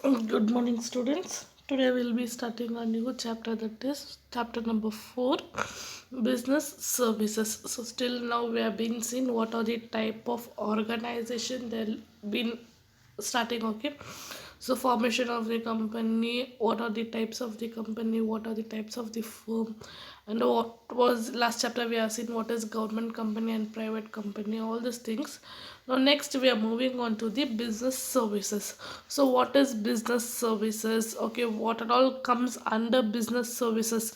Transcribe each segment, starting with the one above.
Good morning, students. Today we'll be starting a new chapter, that is chapter number 4, business services. So still now we have been seeing what are the type of organization they'll been starting. Okay, so formation of the company, what are the types of the company, what are the types of the firm, and what was last chapter we have seen what is government company and private company, all these things. Now next we are moving on to the business services. So what is business services? Okay, what at all comes under business services?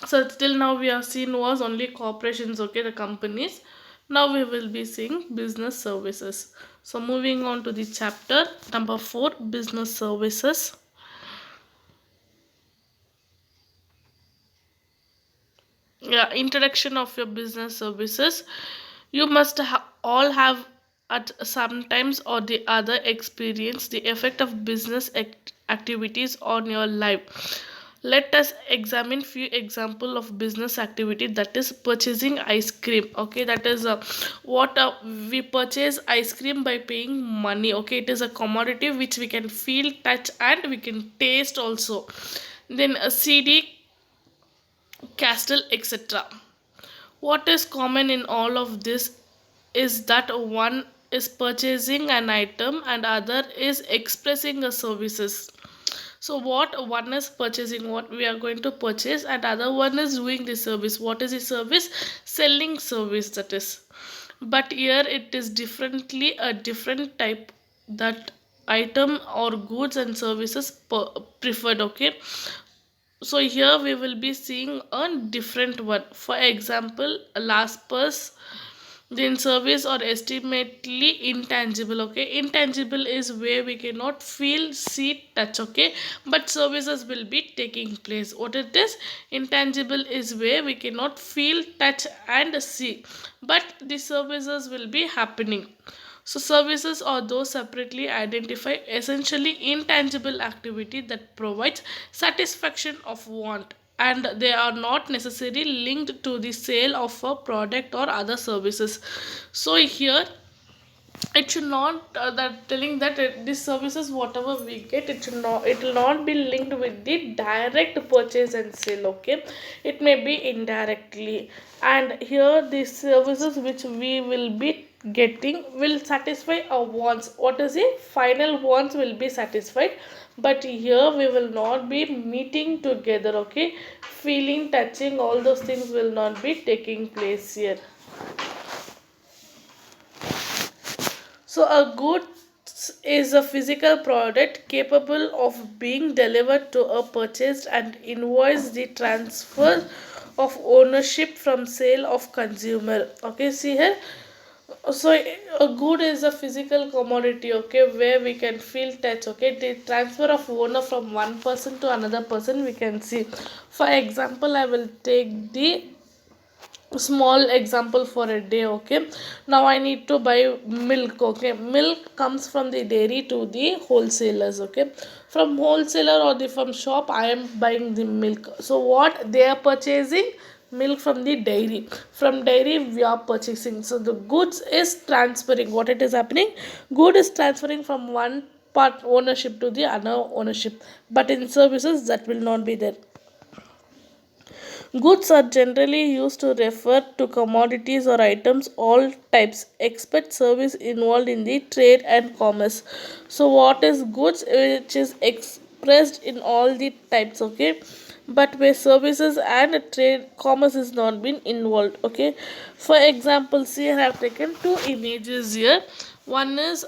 So till now we have seen was only corporations, okay, the companies. Now we will be seeing business services. So moving on to the chapter number 4, business services. Yeah, introduction of your business services. You must all have at some times or the other experience the effect of business activities on your life. Let us examine few example of business activity, that is purchasing ice cream. Okay, that is what we purchase ice cream by paying money. Okay, it is a commodity which we can feel, touch, and we can taste also. Then a CD, castle, etc. What is common in all of this is that one is purchasing an item and other is expressing a services. So what one is purchasing, what we are going to purchase, and other one is doing the service. What is the service? Selling service, that is. But here it is differently a different type, that item or goods and services preferred. Okay, so here we will be seeing a different one. For example, last purse, then service or estimately intangible. Okay, intangible is where we cannot feel, see, touch. Okay, but services will be taking place. What it is? Intangible is where we cannot feel, touch, and see, but the services will be happening. So services are those separately identified, essentially intangible activity that provides satisfaction of want, and they are not necessarily linked to the sale of a product or other services. So here it should not that telling that these services whatever we get, it will not be linked with the direct purchase and sale. Okay, it may be indirectly, and here the services which we will be getting will satisfy our wants. What is the final wants will be satisfied, but here we will not be meeting together. Okay, feeling, touching, all those things will not be taking place here. So, a goods is a physical product capable of being delivered to a purchased and invoice the transfer of ownership from sale of consumer. Okay, see here. So, a good is a physical commodity. Okay, where we can feel, touch. Okay, the transfer of owner from one person to another person we can see. For example, I will take the small example for a day. Okay, now I need to buy milk. Okay, milk comes from the dairy to the wholesalers. Okay, from wholesaler or the from shop I am buying the milk. So what they are purchasing? Milk from the dairy. From dairy we are purchasing. So the goods is transferring. What it is happening? Good is transferring from one part ownership to the other ownership, but in services that will not be there. Goods are generally used to refer to commodities or items all types, except service involved in the trade and commerce. So, what is goods? Which is expressed in all the types, okay? But where services and trade commerce is not been involved. Okay, for example, see, I have taken two images here. One is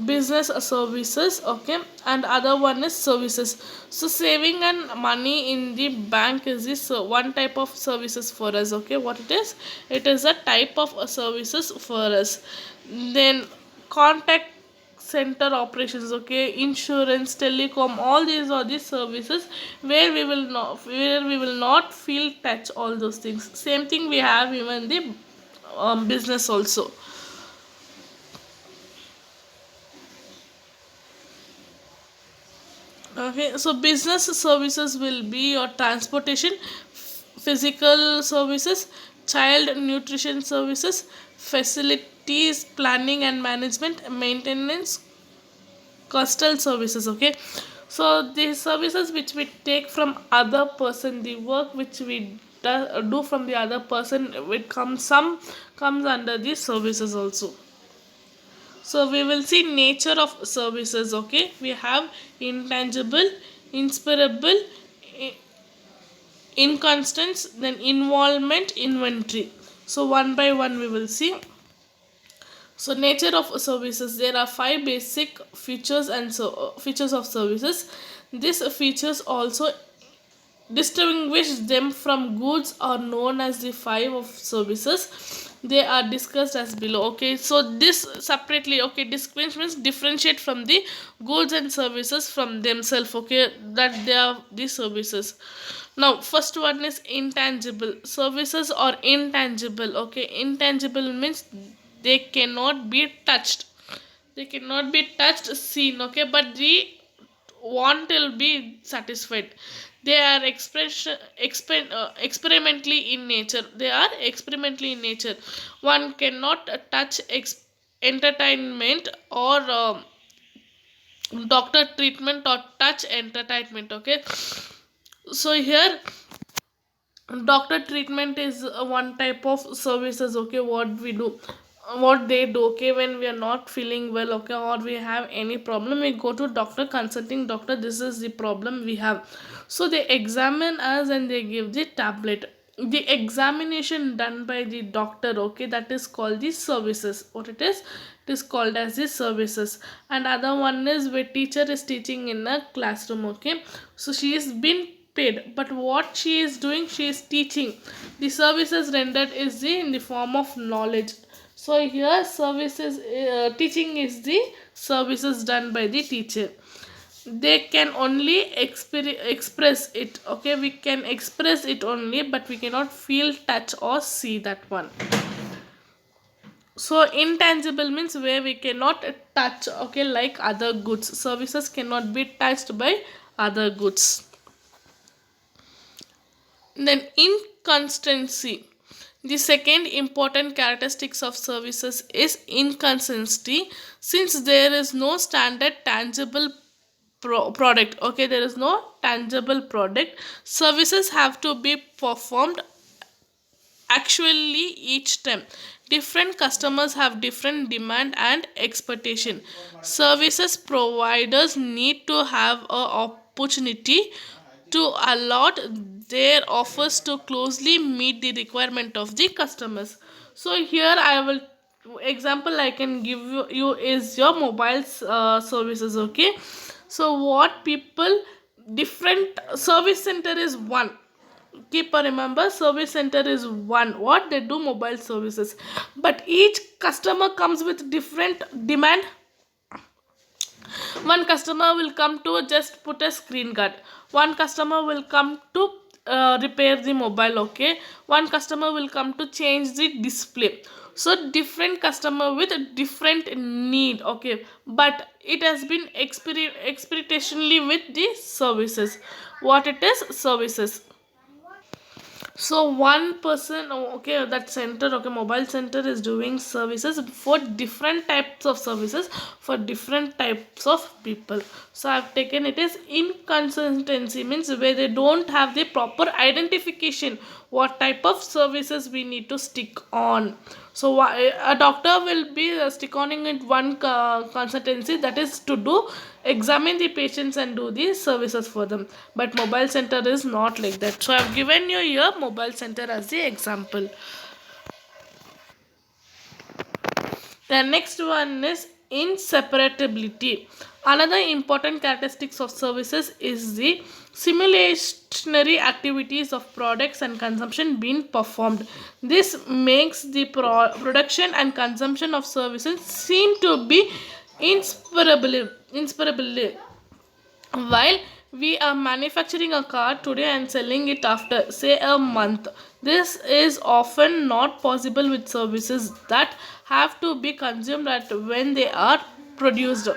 business services. Okay, and other one is services. So saving and money in the bank is this one type of services for us. Okay, what it is? It is a type of services for us. Then contact center operations. Okay, insurance, telecom, all these are the services where we will not feel, touch, all those things. Same thing we have even the business also. Okay, so business services will be your transportation, physical services, child nutrition services, facilities planning and management, maintenance, coastal services. Okay, so the services which we take from other person, the work which we do from the other person, it comes under the services also. So we will see nature of services. Okay, we have intangible, inspirable, i- inconstant, then involvement, inventory. So one by one we will see. So nature of services, there are five basic features and features of services. These features also distinguish them from goods are known as the five of services. They are discussed as below. Okay, so this separately, okay, distinguish means differentiate from the goods and services from themselves. Okay, that they are the services. Now first one is intangible services or intangible. Okay, intangible means they cannot be touched, they cannot be touched, seen. Okay, but the want will be satisfied. They are experimentally in nature, they are experimentally in nature. One cannot touch entertainment or doctor treatment or touch entertainment. Okay, so here doctor treatment is one type of services. Okay, what we do, what they do. Okay, when we are not feeling well, okay, or we have any problem, we go to doctor, consulting doctor, this is the problem we have. So they examine us and they give the tablet. The examination done by the doctor, okay, that is called the services. What it is called as the services. And other one is where teacher is teaching in a classroom. Okay, so she is been paid, but what she is doing, she is teaching. The services rendered is in the form of knowledge. So here services, teaching is the services done by the teacher. They can only express it. Okay, we can express it only, but we cannot feel, touch or see that one. So intangible means where we cannot touch. Okay, like other goods, services cannot be touched by other goods. Then inconsistency. The second important characteristics of services is inconsistency. Since there is no standard tangible product, okay, there is no tangible product, services have to be performed actually each time. Different customers have different demand and expectation. Services providers need to have a opportunity to allot their offers to closely meet the requirement of the customers. So here I will example I can give you is your mobile services. Okay, so what people, different service center is one. Keep a remember, service center is one, what they do mobile services, but each customer comes with different demand. One customer will come to just put a screen guard, one customer will come to repair the mobile. Okay, one customer will come to change the display. So different customer with a different need. Okay, but it has been experientationally with the services. What it is, services. So one person, okay, that center, okay, mobile center is doing services for different types of services for different types of people. So I've taken it as inconsistency means where they don't have the proper identification what type of services we need to stick on. So a doctor will be stick on in one consultancy, that is to do examine the patients and do the services for them. But mobile center is not like that. So I've given you here mobile center as the example. The next one is inseparability. Another important characteristics of services is the simulationary activities of products and consumption being performed. This makes the production and consumption of services seem to be inseparable. While we are manufacturing a car today and selling it after, say, a month, this is often not possible with services that have to be consumed at when they are produced.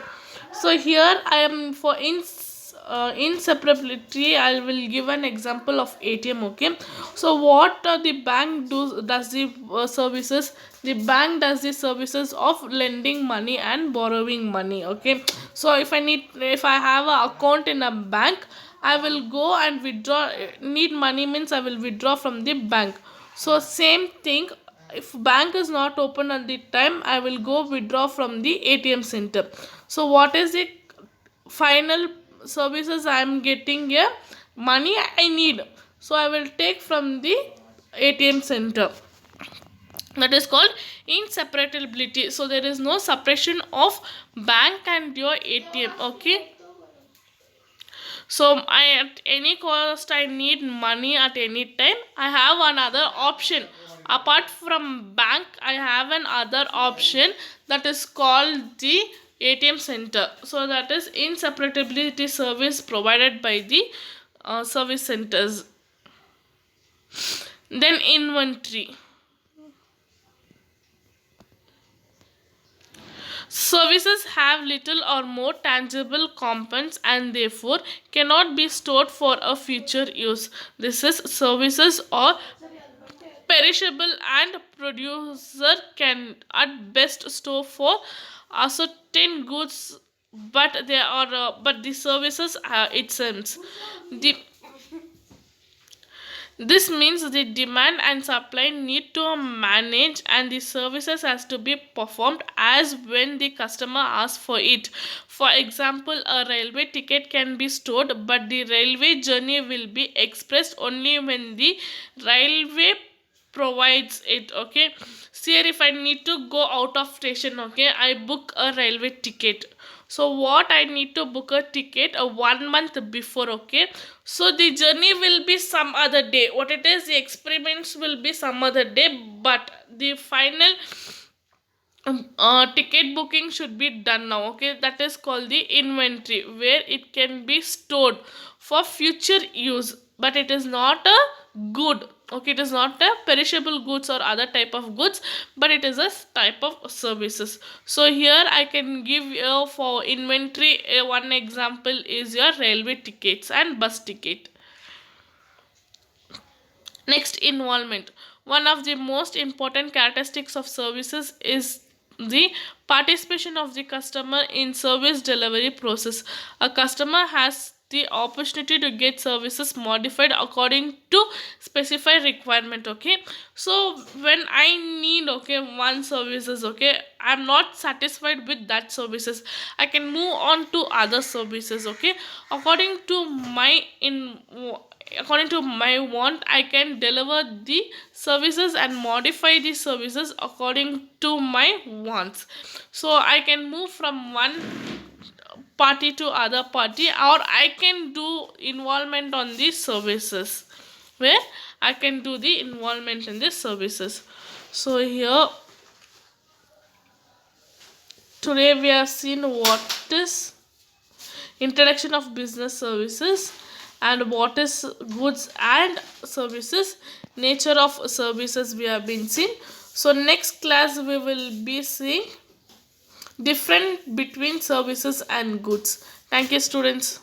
So here I am for inseparability. I will give an example of ATM. Okay, so what the bank does the services. The bank does the services of lending money and borrowing money. Okay, So if I have a account in a bank, I will go and withdraw. Need money means I will withdraw from the bank. So same thing, if bank is not open at the time, I will go withdraw from the ATM center. So what is the final services I am getting here? Money I need, so I will take from the ATM center. That is called inseparability. So there is no separation of bank and your ATM. Okay, so I at any cost I need money at any time, I have another option. Apart from bank, I have another option, that is called the ATM center. So that is inseparability service provided by the service centers. Then inventory. Services have little or more tangible components and therefore cannot be stored for a future use. This is services or perishable, and producer can at best store for certain goods, but they are but the services it seems the this means the demand and supply need to manage, and the services has to be performed as when the customer asks for it. For example, a railway ticket can be stored, but the railway journey will be expressed only when the railway provides it. Okay, see here, if I need to go out of station, okay, I book a railway ticket. So what I need to book a ticket a 1 month before. Okay, so the journey will be some other day, what it is, the experiments will be some other day, but the final ticket booking should be done now. Okay, that is called the inventory, where it can be stored for future use, but it is not a good. Okay, it is not a perishable goods or other type of goods, but it is a type of services. So here I can give you for inventory one example is your railway tickets and bus ticket. Next, involvement. One of the most important characteristics of services is the participation of the customer in service delivery process. A customer has the opportunity to get services modified according to specified requirement. Okay, so when I need, okay, one services, okay, I'm not satisfied with that services, I can move on to other services. Okay, according to my in according to my want, I can deliver the services and modify the services according to my wants. So I can move from one party to other party, or I can do involvement on the services, where I can do the involvement in the services. So here today we have seen what is introduction of business services, and what is goods and services, nature of services we have been seen. So next class we will be seeing different between services and goods. Thank you, students.